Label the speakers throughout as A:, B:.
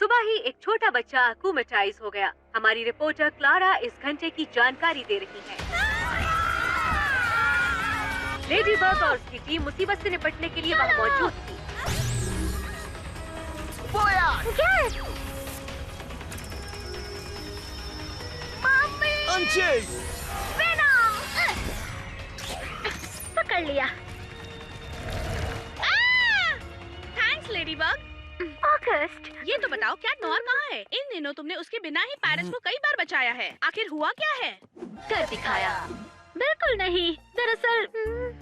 A: सुबह ही एक छोटा बच्चा अक्यूमेटाइज हो गया। हमारी रिपोर्टर क्लारा इस घंटे की जानकारी दे रही है। लेडी बग और उसकी टीम मुसीबत से निपटने के लिए वहाँ मौजूद थी।
B: पकड़ लिया।
C: Thanks lady bug.
B: ऑगस्ट,
C: ये तो बताओ कैट नोयर कहाँ है? इन दिनों तुमने उसके बिना ही पेरिस को कई बार बचाया है। आखिर हुआ क्या है?
B: कर दिखाया। बिल्कुल नहीं, दरअसल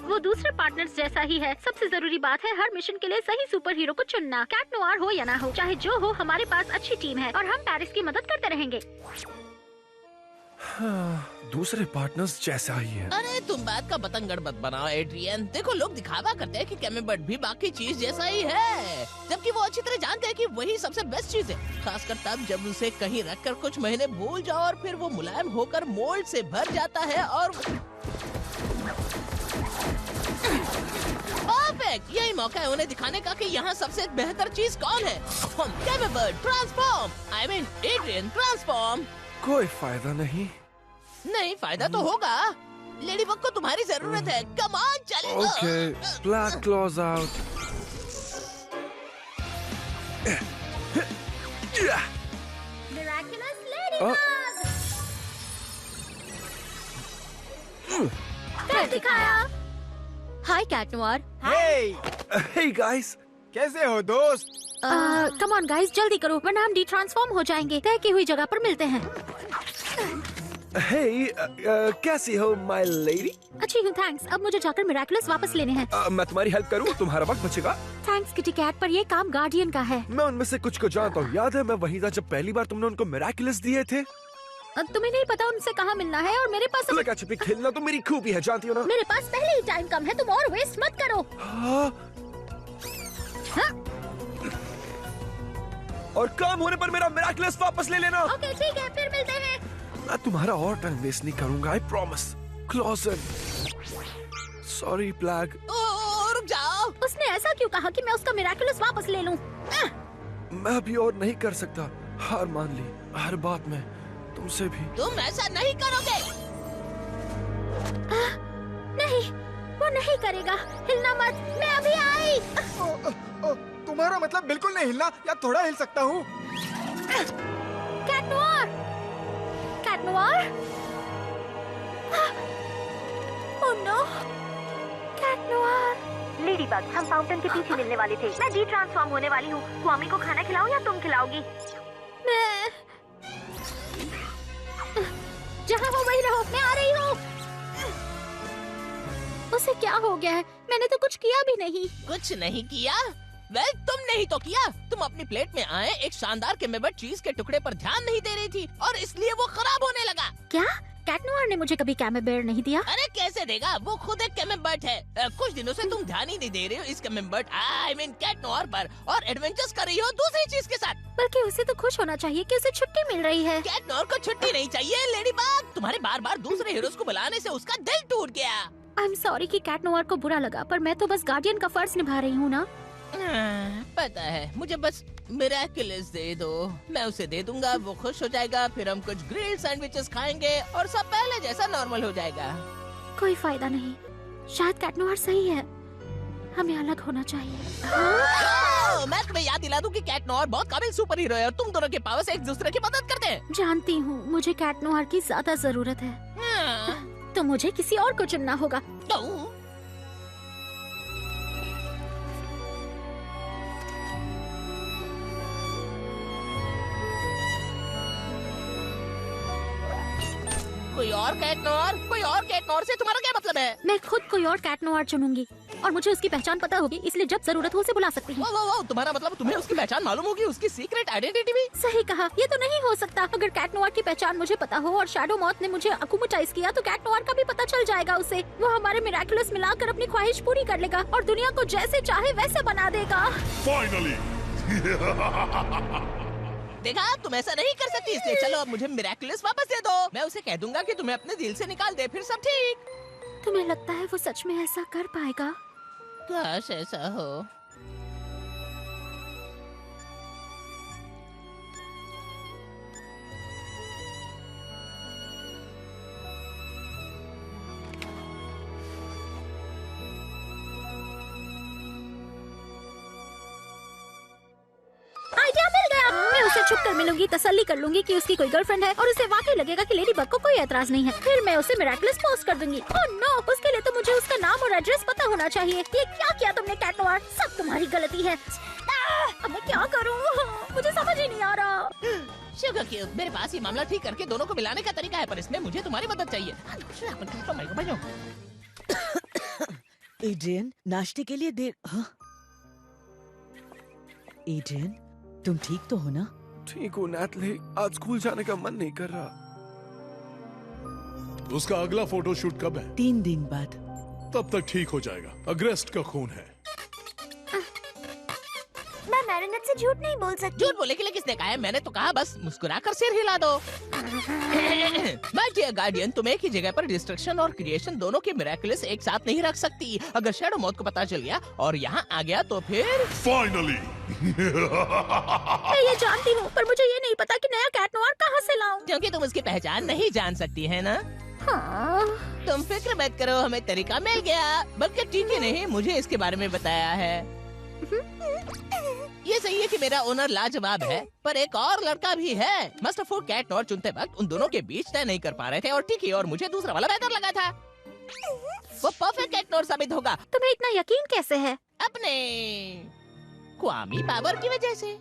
B: वो दूसरे पार्टनर्स जैसा ही है। सबसे जरूरी बात है हर मिशन के लिए सही सुपर हीरो को चुनना। कैट नोयर हो या ना हो, चाहे जो हो, हमारे पास अच्छी टीम है और हम पेरिस की मदद करते रहेंगे।
D: दूसरे पार्टनर्स जैसा ही है।
E: अरे तुम बात का बतंगड़ मत बनाओ एड्रियन। देखो लोग दिखावा करते हैं कि कैमेबर्ट भी बाकी चीज जैसा ही है, जबकि वो अच्छी तरह जानते हैं कि वही सबसे बेस्ट चीज है। खासकर तब जब उसे कहीं रखकर कुछ महीने भूल जाओ और फिर वो मुलायम होकर मोल्ड से भर जाता है और परफेक्ट, यही मौका है उन्हें दिखाने का कि यहाँ सबसे बेहतर चीज कौन है। हम Camembert transform, I mean Adrien transform.
D: कोई फायदा नहीं।
E: नहीं, फायदा तो होगा। लेडी बग को तुम्हारी जरूरत है। कम ऑन, चलो।
D: Okay, black clause out.
B: Miraculous ladybug. कर दिखाया। हाय कैट नोयर।
D: हे गाइस,
F: कैसे हो दोस्त?
B: कम ऑन गाइस, जल्दी करो वरना हम डिट्रांसफॉर्म हो जाएंगे। तय की हुई जगह पर मिलते हैं।
D: हे कैसी हो माय लेडी?
B: अच्छी हूँ थैंक्स। अब मुझे जाकर मिरेकुलस वापस लेने हैं।
D: मैं तुम्हारी हेल्प करूँ, तुम्हारा वक्त बचेगा।
B: थैंक्स किटी कैट, पर ये काम गार्डियन का है।
D: मैं उनमें से कुछ को जानता हूँ। याद है मैं वहीं था जब पहली बार तुमने उनको मिरेकुलस दिए थे।
B: तुम्हें नहीं पता उनसे कहाँ मिलना है और मेरे पास
D: लगा छिपी खेलना तो मेरी खूबी है, जानती हो ना।
B: मेरे पास पहले ही टाइम कम है, तुम और वेस्ट मत करो।
D: और काम होने पर मेरा मिरेकुलस वापस ले लेना।
B: ओके ठीक है, फिर मिलते हैं।
D: मैं तुम्हारा और टाइम वेस्ट नहीं करूंगा, आई प्रॉमिस। क्लोजन। सॉरी प्लैग।
E: रुक जाओ।
B: उसने ऐसा क्यों कहा कि मैं उसका मिरेकुलस वापस ले लूं?
D: मैं भी और नहीं कर सकता, हार मान ली हर बात में। तुमसे भी।
E: तुम ऐसा नहीं करोगे।
B: नहीं, वो नहीं करेगा। हिलना मत, मैं अभी आई।
F: तुम्हारा मतलब बिल्कुल नहीं हिलना, या थोड़ा हिल सकता हूँ?
B: Cat Noir, Cat Noir. Oh no, Cat Noir. Ladybug, हम फाउंटेन के पीछे मिलने वाले थे। मैं डी ट्रांसफॉर्म होने वाली हूँ। स्वामी को खाना खिलाऊं या तुम खिलाओगी? मैं जहाँ हो वहीं रहो, मैं आ रही हूँ। उसे क्या हो गया है? मैंने तो कुछ किया भी नहीं।
E: कुछ नहीं किया? वेल, तुमने ही तो किया। तुम अपनी प्लेट में आए एक शानदार कैमेबर्ट चीज के टुकड़े पर ध्यान नहीं दे रही थी और इसलिए वो खराब होने लगा।
B: क्या? कैट नोयर ने मुझे कभी कैमेबर्ट नहीं दिया?
E: अरे कैसे देगा, वो खुद एक कैमेबर्ट है। कुछ दिनों से तुम ध्यान ही नहीं दे रहे हो इस कैमेबर्ट, आई मीन कैट नोयर पर, और एडवेंचर्स कर रही हो दूसरी चीज के साथ।
B: बल्कि उसे तो खुश होना चाहिए कि उसे छुट्टी मिल रही है।
E: कैट नोयर को छुट्टी नहीं चाहिए लेडीबग। तुम्हारे बार बार दूसरे हीरोज को बुलाने से उसका दिल टूट गया।
B: आई एम सॉरी कि कैट नोयर को बुरा लगा, पर मैं तो बस गार्डियन का फर्ज निभा रही हूँ ना।
E: पता है, मुझे बस मिरेकुलस दे दो, मैं उसे दे दूंगा, वो खुश हो जाएगा, फिर हम कुछ ग्रिल्ड सैंडविचेस खाएंगे और सब पहले जैसा नॉर्मल हो जाएगा।
B: कोई फायदा नहीं, शायद कैट नोयर सही है, हमें अलग होना चाहिए।
E: मैं तुम्हें याद दिला दूं कि कैट नोयर बहुत काबिल सुपर हीरो है और तुम दोनों के पावर से एक दूसरे की मदद करते हैं।
B: जानती हूँ, मुझे कैट नोयर की ज्यादा जरूरत है। तो मुझे किसी और को चुनना होगा।
E: कोई और कैट नोयर? कोई और कैट नोयर से तुम्हारा क्या मतलब है?
B: मैं खुद कोई और कैट नोयर चुनूंगी और मुझे उसकी पहचान पता होगी, इसलिए जब जरूरत हो उसे बुला सकती हूँ।
E: वो, तुम्हारा मतलब तुम्हें उसकी पहचान मालूम होगी, उसकी सीक्रेट आइडेंटिटी भी?
B: सही कहा, ये तो नहीं हो सकता। अगर कैट नोयर की पहचान मुझे पता हो और शैडो मॉथ ने मुझे अकुमुटाइज किया तो कैट नोयर का भी पता चल जाएगा उसे। वो हमारे मिरेकुलस मिलाकर अपनी ख्वाहिश पूरी कर लेगा और दुनिया को जैसे चाहे वैसे बना देगा।
G: फाइनली।
E: देखा, तुम ऐसा नहीं कर सकती, इसलिए चलो अब मुझे मिरेकुलस वापस दे दो। मैं उसे कह दूंगा कि तुम्हें अपने दिल से निकाल दे, फिर सब ठीक।
B: तुम्हें लगता है वो सच में ऐसा कर पाएगा?
E: काश ऐसा हो।
B: छुप कर मिलूंगी, तसल्ली कर लूंगी कि उसकी कोई गर्लफ्रेंड है और उसे वाकई लगेगा कि लेडी बग को कोई एतराज नहीं है। फिर मैं उसे मिरेकलस पोस्ट कर दूंगी। ओह नो, उसके लिए तो मुझे उसका नाम और एड्रेस पता होना चाहिए। ये क्या किया तुमने कैट नोयर? सब तुम्हारी गलती है। अब मैं क्या करूँ? मुझे समझ ही नहीं आ रहा।
E: शुगर क्यूब, मेरे पास ये मामला ठीक करके दोनों को मिलाने का तरीका है, पर इसमें मुझे तुम्हारी मदद चाहिए।
G: एड्रियन, नाश्ते के लिए देर। हाँ? एड्रियन, तुम ठीक तो हो ना?
D: ठीक हूँ नैटली, आज स्कूल जाने का मन नहीं कर रहा।
H: उसका अगला फोटोशूट कब है?
G: 3 दिन बाद।
H: तब तक ठीक हो जाएगा। अग्रेस्ट का खून है।
B: मैं मैरिनेट से झूठ नहीं बोल सकती।
E: झूठ बोले के लिए किसने कहा है? मैंने तो कहा बस मुस्कुराकर सिर हिला दो। माय डियर गार्डियन, तुम एक ही जगह पर डिस्ट्रक्शन और क्रिएशन दोनों के मिरेकल्स एक साथ नहीं रख सकती। अगर शैडो मौत को पता चल गया और यहाँ आ गया तो फिर
H: फाइनली।
B: मैं ये जानती हूँ, पर मुझे ये नहीं पता कि नया कैट नोयर कहाँ से लाऊं।
E: क्योंकि तुम उसकी पहचान नहीं जान सकती है ना।
B: हाँ।
E: तुम फिक्र मत करो, हमें तरीका मिल गया। बल्कि ठीक ही नहीं, मुझे इसके बारे में बताया है। ये सही है कि मेरा ओनर लाजवाब है, पर एक और लड़का भी है। मास्टर फोर कैट नोयर चुनते वक्त उन दोनों के बीच तय नहीं कर पा रहे थे और टिकी और मुझे दूसरा वाला बेहतर लगा था। वो परफेक्ट कैट नोयर साबित होगा।
B: तुम्हें इतना यकीन कैसे है?
E: अपने क्वामी पावर की वजह से।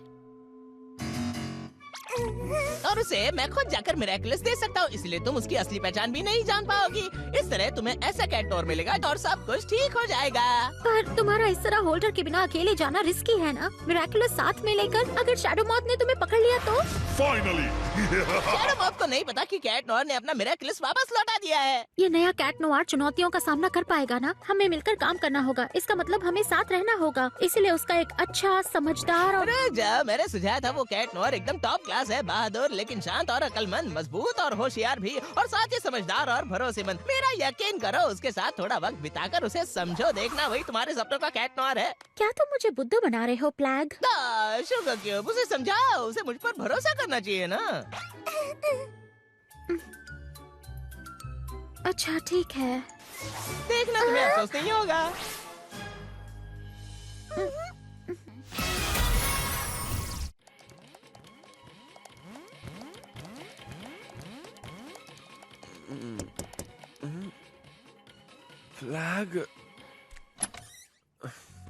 E: और उसे मैं खुद जाकर मिरेकल्स दे सकता हूँ, इसलिए तुम उसकी असली पहचान भी नहीं जान पाओगी। इस तरह तुम्हें ऐसा कैट नोयर मिलेगा और सब कुछ ठीक हो जाएगा।
B: पर तुम्हारा इस तरह होल्डर के बिना अकेले जाना रिस्की है ना? मिरेकल्स साथ में लेकर अगर शैडो मॉथ ने तुम्हें पकड़ लिया तो?
H: फाइनली।
E: शैडो मॉथ को नहीं पता कि कैट नोयर ने अपना मिरेकल्स वापस लौटा दिया है।
B: ये नया कैट नोयर चुनौतियों का सामना कर पाएगा ना? हमें मिलकर काम करना होगा। इसका मतलब हमें साथ रहना होगा। इसलिए उसका एक अच्छा, समझदार और
E: मैंने सुझाया था वो कैट नोयर एकदम टॉप क्लास है, बहादुर लेकिन शांत और अक्लमंद, मजबूत और होशियार भी, और साथ ही समझदार और भरोसेमंद। मेरा यकीन करो, उसके साथ थोड़ा वक्त बिताकर उसे समझो, देखना वही तुम्हारे सपनों का कैट नोयर है।
B: क्या तुम मुझे बुद्धू बना रहे हो प्लैग?
E: शुगर क्यूब, उसे समझाओ, उसे मुझ पर भरोसा करना चाहिए ना।
B: अच्छा ठीक है।
E: देखना तुम्हें अफसोस नहीं होगा।
D: फ्लैग,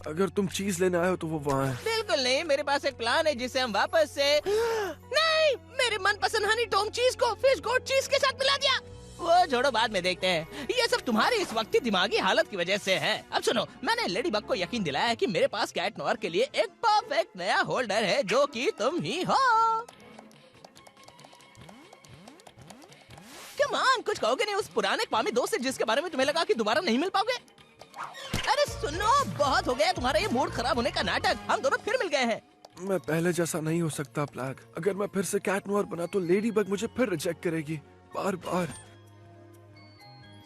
D: अगर तुम चीज लेने आए हो तो वो वहाँ है।
E: बिल्कुल नहीं, मेरे पास एक प्लान है जिसे हम वापस से नहीं, मेरे मनपसंद हनी टोम चीज को फिश गोट चीज के साथ मिला दिया। वो छोड़ो, बाद में देखते हैं। ये सब तुम्हारी इस वक्त की दिमागी हालत की वजह से है। अब सुनो, मैंने लेडी बग को यकीन दिलाया है कि मेरे पास कैट नोयर के लिए एक परफेक्ट नया होल्डर है, जो कि तुम ही हो। कमान, कुछ कहोगे नहीं उस पुराने क्वामी दोस्त से जिसके बारे में तुम्हें लगा कि दोबारा नहीं मिल पाओगे? अरे सुनो, बहुत हो गया तुम्हारा ये मूड खराब होने का नाटक। हम दोनों फिर मिल गए हैं।
D: मैं पहले जैसा नहीं हो सकता प्लैग। अगर मैं फिर से कैट नोयर बना तो लेडी बग मुझे फिर रिजेक्ट करेगी, बार बार।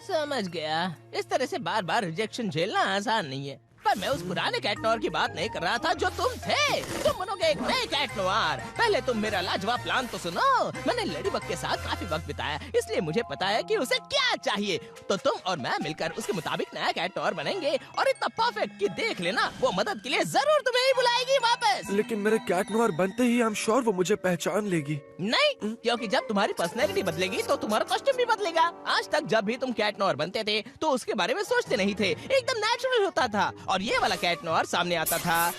E: समझ गया, इस तरह से बार बार रिजेक्शन झेलना आसान नहीं है। पर मैं उस पुराने कैट नोयर की बात नहीं कर रहा था जो तुम थे। तुम बनोगे एक नए कैट नोयर। पहले तुम मेरा लाजवाब प्लान तो सुनो। मैंने लेडी बग के साथ काफी वक्त बिताया, इसलिए मुझे पता है कि उसे क्या चाहिए। तो तुम और मैं मिलकर उसके मुताबिक नया कैट नोयर बनेंगे, और इतना परफेक्ट कि देख लेना, वो मदद के लिए जरूर तुम्हें ही बुलाएगी वापस।
D: लेकिन मेरे कैट नोयर बनते ही आई एम श्योर वो मुझे पहचान लेगी।
E: नहीं, क्योंकि जब तुम्हारी पर्सनैलिटी बदलेगी तो तुम्हारा कॉस्ट्यूम भी बदलेगा। आज तक जब भी तुम कैट नोयर बनते थे तो उसके बारे में सोचते नहीं थे, एकदम नेचुरल होता था। और ये वाला कैट नोयर सामने आता था,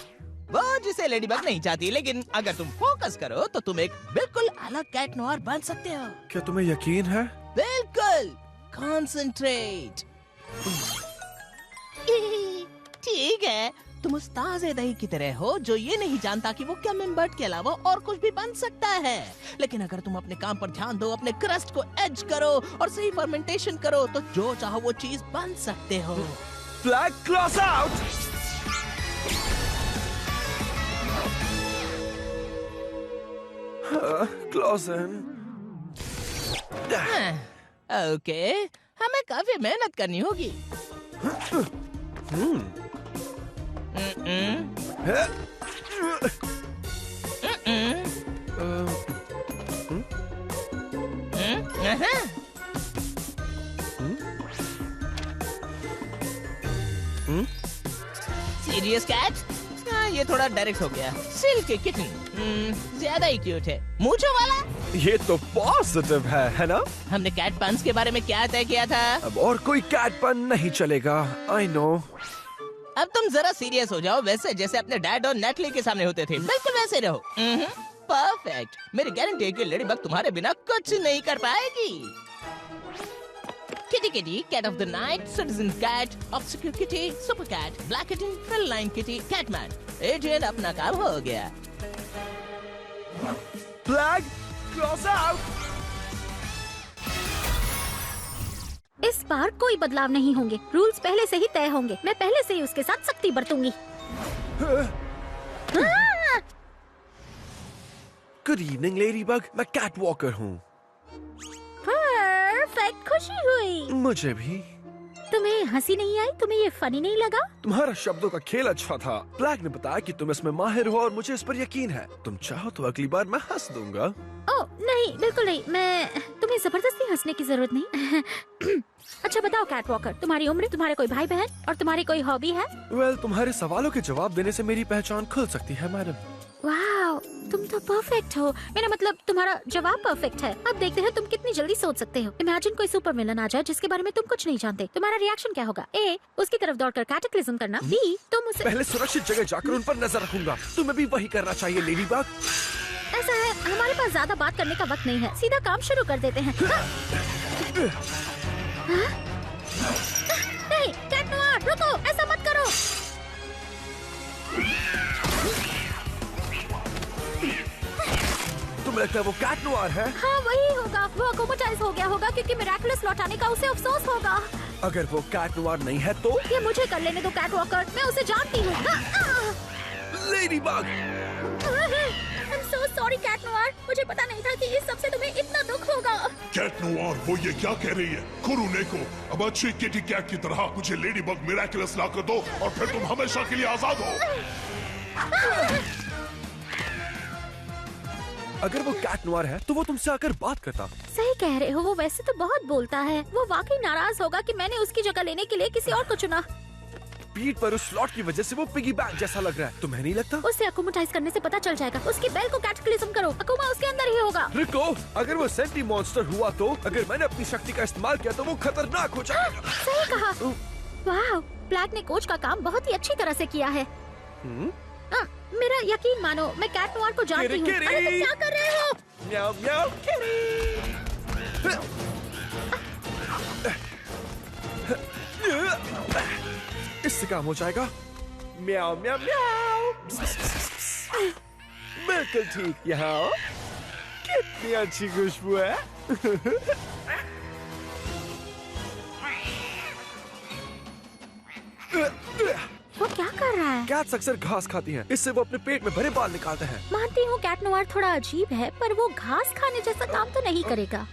E: वो जिसे लेडी बग नहीं चाहती। लेकिन अगर तुम फोकस करो तो तुम एक बिल्कुल अलग कैट नोयर बन सकते हो।
D: क्या तुम्हें यकीन है?
E: बिल्कुल, कॉन्सेंट्रेट। ठीक है, तुम उस ताजे दही की तरह हो जो ये नहीं जानता कि वो कैमेम्बर्ट के अलावा और कुछ भी बन सकता है। लेकिन अगर तुम अपने काम पर ध्यान दो, अपने क्रस्ट को एज करो और सही फर्मेंटेशन करो, तो जो चाहो वो चीज बन सकते हो।
D: Flag cross out. Close in.
E: Okay, हमें काफी मेहनत करनी होगी। Serious cat? ये थोड़ा डायरेक्ट हो गया। सिल्क किटन ज्यादा ही क्यूट है। मूंछों वाला
D: ये तो पॉजिटिव है ना?
E: हमने कैट पन्स के बारे में क्या तय किया था?
D: अब और कोई कैट पन नहीं चलेगा। I know.
E: अब तुम जरा सीरियस हो जाओ, वैसे जैसे अपने डैड और नेटली के सामने होते थे, बिल्कुल वैसे रहो। परफेक्ट। मेरी गारंटी है कि लेडी बग तुम्हारे बिना कुछ नहीं कर पाएगी। Kitty kitty, cat of the night, citizen cat, obscure kitty, super cat, black kitty, feline kitty, catman. Agent अपना काम हो गया।
D: Plagg cross out.
B: इस बार कोई बदलाव नहीं होंगे। रूल्स पहले से ही तय होंगे। मैं पहले से ही उसके साथ सख्ती बरतूंगी।
D: गुड इवनिंग लेडी बग, मैं कैट वॉकर हूँ।
B: परफेक्ट, खुशी हुई।
D: मुझे भी।
B: तुम्हें हंसी नहीं आई? तुम्हें ये फनी नहीं लगा?
D: तुम्हारा शब्दों का खेल अच्छा था। फ्लैग ने बताया कि तुम इसमें माहिर हो और मुझे इस पर यकीन है। तुम चाहो तो अगली बार मैं हंस दूंगा।
B: ओह नहीं, बिल्कुल नहीं। मैं तुम्हें जबरदस्ती हंसने की जरूरत नहीं। अच्छा बताओ कैट वॉकर, तुम्हारी उम्र, तुम्हारे कोई भाई बहन और तुम्हारी कोई हॉबी है?
D: वेल, तुम्हारे सवालों के जवाब देने से मेरी पहचान खुल सकती है मैडम।
B: वाह, तुम तो परफेक्ट हो। मेरा मतलब तुम्हारा जवाब परफेक्ट है। अब देखते हैं तुम कितनी जल्दी सोच सकते हो। इमेजिन कोई सुपर विलन आ जाए जिसके बारे में तुम कुछ नहीं जानते। तुम्हारा रिएक्शन क्या होगा? ए, उसकी तरफ दौड़कर कैटेक्लिज्म करना। बी, तुम उसे
D: पहले सुरक्षित जगह जाकर उन पर नजर रखूंगा। तुम्हें भी वही करना चाहिए लेडी बग।
B: ऐसा है, हमारे पास ज्यादा बात करने का वक्त नहीं है। सीधा काम शुरू कर देते हैं। नहीं, कैट नोआर, रुको, ऐसा मत करो।
D: तुम्हें लगता है वो कैट नोआर है?
B: हाँ वही होगा। वो अकोमोटाइज हो गया होगा क्योंकि मिरेकुलस लौटाने का उसे अफसोस होगा।
D: अगर वो कैट नोआर नहीं है तो?
B: ये मुझे कर लेने दो कैट वॉकर, मैं उसे जानती हूँ।
D: Ladybug,
B: I'm so sorry Cat Noir, मुझे पता नहीं था कि इस सबसे तुम्हें इतना दुख होगा।
H: कैट नोआर, वो ये क्या कह रही है? कुरुने को अब अच्छी किटी कैट की तरह मुझे लेडी बग मिरेकुलस ला कर दो और फिर तुम हमेशा के लिए आजाद हो।
D: अगर वो कैट नोआर है तो वो तुमसे आकर बात करता।
B: सही कह रहे हो, वो वैसे तो बहुत बोलता है। वो वाकई नाराज होगा कि मैंने उसकी जगह लेने के लिए किसी और को चुना।
D: पीठ पर उस स्लॉट की वजह से वो पिगी बैंक जैसा लग रहा है। तुम्हें नहीं लगता?
B: उसे अकोमोटाइज करने से पता चल जाएगा। उसकी बेल को कैटेक्लिज्म करो, अकोमा उसके अंदर ही होगा।
D: रुको, अगर वो सेंटी मॉन्स्टर हुआ तो? अगर मैंने अपनी शक्ति का इस्तेमाल किया तो वो खतरनाक हो जाएगा।
B: सही कहा। वाह, ब्लैक ने कोच का काम बहुत ही अच्छी तरह से किया है। मेरा यकीन मानो, मैं कैट नोआर को जानती हूँ। अरे तुम क्या कर रहे हो?
D: म्याऊ म्याऊ इससे काम हो जाएगा। म्याऊ म्याऊ म्याऊ। बिल्कुल ठीक। यहाँ कितनी अच्छी खुशबू है।
B: वो क्या कर रहा है?
D: कैट्स अक्सर घास खाती हैं, इससे वो अपने पेट में भरे बाल निकालते हैं।
B: मानती हूँ कैट नोआर थोड़ा अजीब है, पर वो घास खाने जैसा काम तो नहीं करेगा।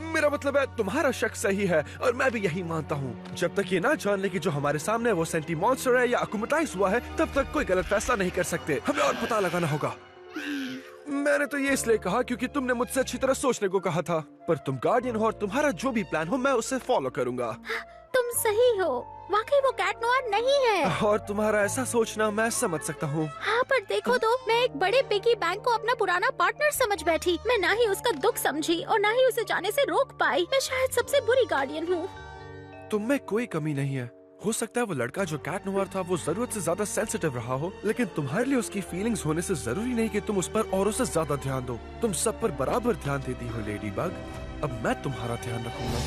D: मेरा मतलब है तुम्हारा शक सही है और मैं भी यही मानता हूँ। जब तक ये ना जान ले कि जो हमारे सामने वो सेंटी मॉन्स्टर है या अकोमोटाइज हुआ है, तब तक कोई गलत फैसला नहीं कर सकते। हमें और पता लगाना होगा। मैंने तो ये इसलिए कहा क्योंकि तुमने मुझसे अच्छी तरह सोचने को कहा था। पर तुम गार्डियन हो और तुम्हारा जो भी प्लान हो मैं उसे फॉलो करूंगा।
B: तुम सही हो, वाकई वो कैट नोआर नहीं है।
D: और तुम्हारा ऐसा सोचना मैं समझ सकता हूँ।
B: हाँ पर देखो तो, मैं एक बड़े पिगी बैंक को अपना पुराना पार्टनर समझ बैठी। मैं ना ही उसका दुख समझी और ना ही उसे जाने से रोक पाई। मैं शायद सबसे बुरी गार्डियन हूँ।
D: तुम में कोई कमी नहीं है। हो सकता है वो लड़का जो कैट नोआर था वो जरूरत से ज्यादा सेंसिटिव रहा हो, लेकिन तुम्हारे लिए उसकी फीलिंग्स होने से जरूरी नहीं कि तुम उस पर औरों से ज्यादा ध्यान दो। तुम सब पर बराबर ध्यान देती हो लेडी बग। अब मैं तुम्हारा ध्यान रखूंगा।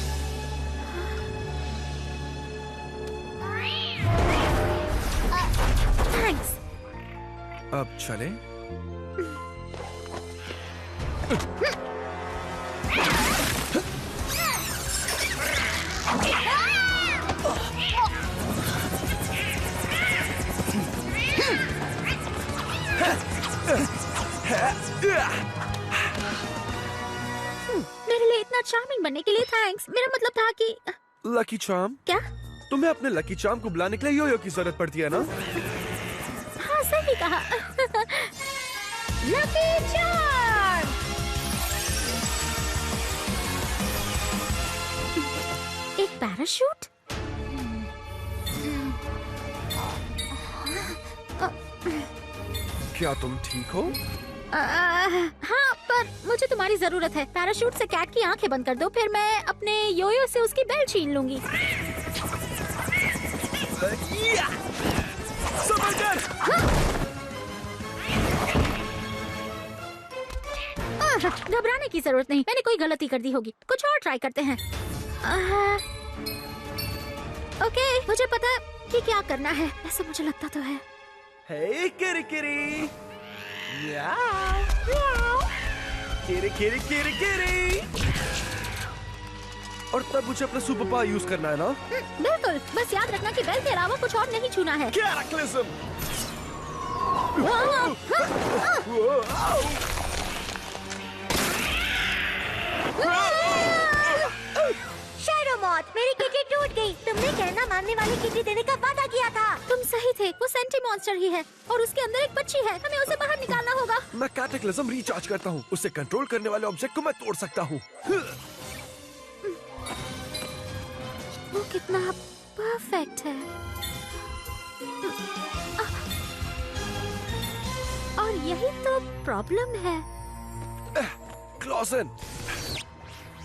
B: थैंक्स।
D: अब चले।
B: मेरे लिए इतना चार्मिंग बनने के लिए थैंक्स। मेरा मतलब था कि
D: लकी चार्म?
B: क्या?
D: तुम्हें अपने लकी चार्म को बुलाने के लिए यो-यो की जरूरत पड़ती है ना?
B: हाँ सही कहा। Lucky charm. एक पैराशूट?
D: क्या तुम ठीक हो?
B: हाँ, पर मुझे तुम्हारी जरूरत है। पैराशूट से कैट की आंखें बंद कर दो, फिर मैं अपने योयो से उसकी बेल्ट छीन लूंगी। घबराने की जरूरत नहीं, मैंने कोई गलती कर दी होगी। कुछ और ट्राई करते हैं। ओके, मुझे पता कि क्या करना है, ऐसा मुझे लगता तो है।
D: हे किरी किरी, किरी किरी किरी किरी। और तब मुझे अपना सुपर पावर यूज करना है ना?
B: बिल्कुल, बस याद रखना कि बेल के अलावा कुछ और नहीं छूना है।
D: कैटक्लिज्म।
B: शैडो मॉथ, मेरी किटी टूट गई। तुमने कहना मानने वाली किटी देने का वादा किया था। तुम सही थे, वो सेंटी मॉन्स्टर ही है और उसके अंदर एक बच्ची है। हमें उसे बाहर निकालना होगा।
D: मैं कैटक्लिज्म रिचार्ज करता हूँ। उसे कंट्रोल करने वाले ऑब्जेक्ट को मैं तोड़ सकता हूँ।
B: वो कितना परफेक्ट है। और यही तो प्रॉब्लम है।
D: क्लॉसन,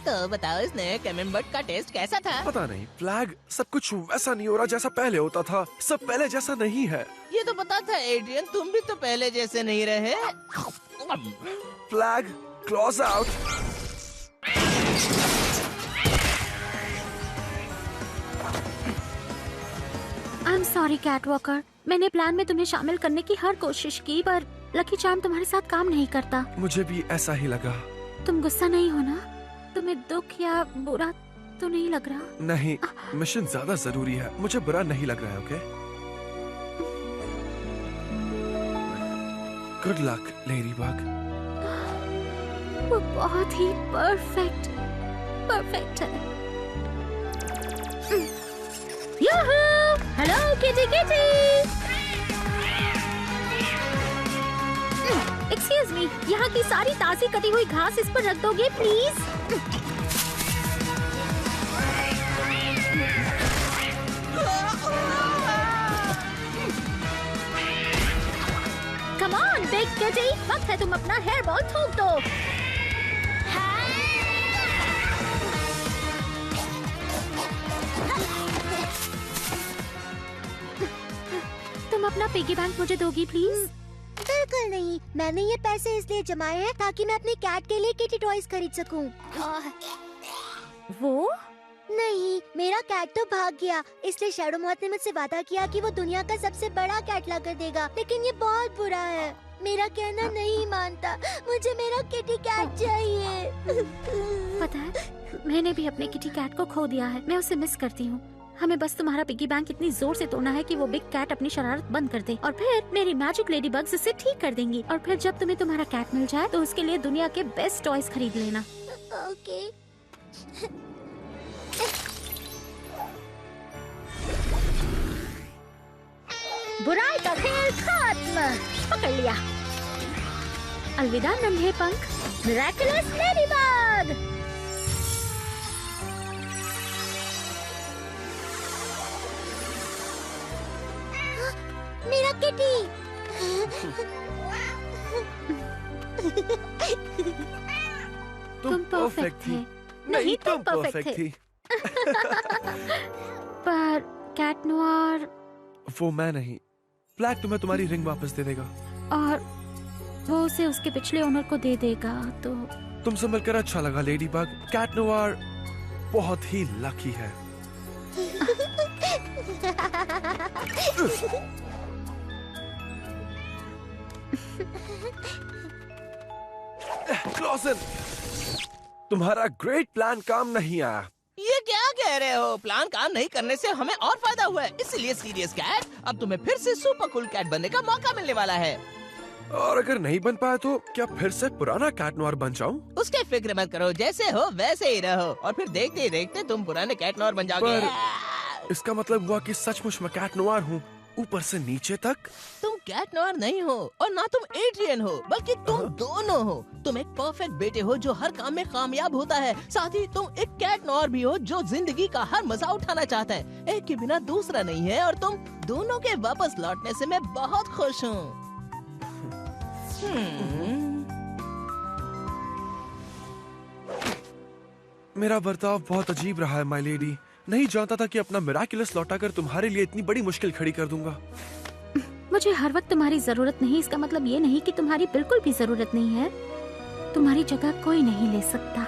E: तो बताओ इस नए कैमेम्बर्ट का टेस्ट कैसा था?
D: पता नहीं, फ्लैग सब कुछ वैसा नहीं हो रहा जैसा पहले होता था। सब पहले जैसा नहीं है।
E: ये तो पता था एड्रियन, तुम भी तो पहले जैसे नहीं रहे।
D: Plagg, claws out.
B: I am sorry Catwalker, मैंने प्लान में तुम्हें शामिल करने की हर कोशिश की, पर लकी चार्म तुम्हारे साथ काम नहीं करता।
D: मुझे भी ऐसा ही लगा।
B: तुम गुस्सा नहीं हो ना? तुम्हें दुख या बुरा तो नहीं लग रहा?
D: नहीं, मिशन ज्यादा जरूरी है। मुझे बुरा नहीं लग रहा है। Okay, good luck Ladybug.
B: वो बहुत ही परफेक्ट है। Yoohoo! Hello kitty kitty! Excuse me, यहाँ की सारी ताजी कटी हुई घास इस पर रख दोगे please? Come on big kitty, वक्त है तुम अपना हेयर बॉल थूक दो। तुम अपना पिगी बैंक मुझे दोगी प्लीज?
I: बिल्कुल नहीं, मैंने ये पैसे इसलिए जमाए हैं ताकि मैं अपने कैट के लिए किटी टॉयज खरीद सकूं।
B: वो
I: नहीं, मेरा कैट तो भाग गया, इसलिए शैडो मॉथ ने मुझसे वादा किया कि वो दुनिया का सबसे बड़ा कैट ला कर देगा। लेकिन ये बहुत बुरा है, मेरा कहना नहीं मानता। मुझे मेरा किटी कैट चाहिए।
B: पता है, मैंने भी अपने किटी कैट को खो दिया है। मैं उसे मिस करती हूँ। हमें बस तुम्हारा पिगी बैंक इतनी जोर से तोड़ना है कि वो बिग कैट अपनी शरारत बंद कर दे, और फिर मेरी मैजिक लेडी बग्स उसे ठीक कर देंगी। और फिर जब तुम्हें तुम्हारा कैट मिल जाए तो उसके लिए दुनिया के बेस्ट टॉयज खरीद लेना।
I: ओके।
B: बुराई का खेल खत्म। पकड़ लिया। अलविदा नन्हे पंख, मिरेकुलस लेडीबग।
I: मेरा किटी।
D: तुम परफेक्ट थी।
B: नहीं, तुम परफेक्ट थी। पर कैट नोआर,
D: वो मैं नहीं। फ्लैग तुम्हें तुम्हारी रिंग वापस दे देगा
B: और वो उसे उसके पिछले ओनर को दे देगा। तो
D: तुमसे मिलकर अच्छा लगा लेडीबग। कैट नोआर बहुत ही लकी है। क्लॉसन, तुम्हारा ग्रेट प्लान काम नहीं आया।
E: ये क्या कह रहे हो? प्लान काम नहीं करने से हमें और फायदा हुआ है, इसलिए सीरियस कैट, अब तुम्हें फिर से सुपर कूल कैट बनने का मौका मिलने वाला है।
D: और अगर नहीं बन पाया तो क्या फिर से पुराना कैट नोआर बन जाऊं?
E: उसके फिक्र मत करो, जैसे हो वैसे ही रहो, और फिर देखते ही देखते तुम पुराने कैट नोआर बन जाओगे।
D: इसका मतलब हुआ कि सचमुच मैं कैट नोआर हूँ, ऊपर से नीचे तक।
E: तुम कैट नोआर नहीं हो, और ना तुम एड्रियन हो, बल्कि तुम दोनों हो। तुम एक परफेक्ट बेटे हो जो हर काम में कामयाब होता है। साथ ही तुम एक कैट नोआर भी हो जो जिंदगी का हर मजा उठाना चाहता है। एक के बिना दूसरा नहीं है, और तुम दोनों के वापस लौटने से मैं बहुत खुश हूँ।
D: मेरा बर्ताव बहुत अजीब रहा है माय लेडी। नहीं जानता था कि अपना मिराकुलस लौटाकर तुम्हारे लिए इतनी बड़ी मुश्किल खड़ी कर दूंगा।
B: मुझे हर वक्त तुम्हारी जरूरत नहीं, इसका मतलब ये नहीं कि तुम्हारी बिल्कुल भी जरूरत नहीं है। तुम्हारी जगह कोई नहीं ले सकता।